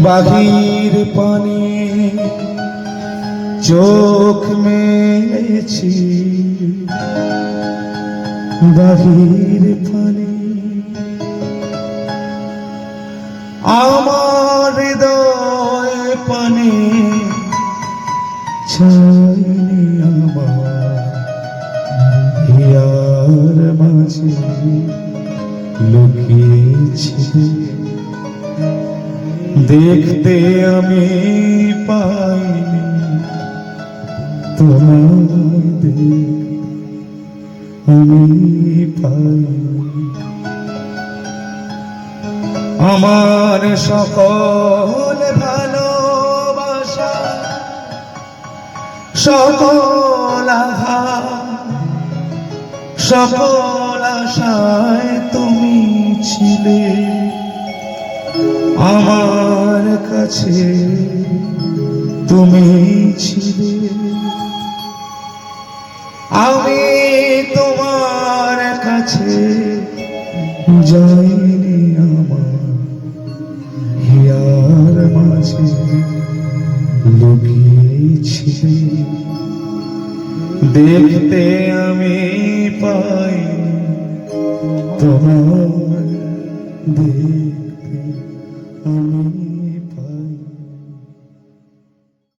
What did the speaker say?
বাহির পানে চোখ মেলেছি, বাহির পানে আমার হৃদয় পানে ছাইনি আমার হিয়ার মাঝে লুকিয়েছি। দেখতে আমি পাইনি তোমায়, দেখতে আমি পাইনি। আমার সকল ভালোবাসা, সকল আঘাত, সকল আশায় তুমি ছিলে আমার কাছে, তুমি ছিলে। আমি তোমার কাছে যাইনি, আমার হিয়ার মাঝে লুকিয়েছি। দেখতে আমি পাইনি তোমার, দেখতে আমি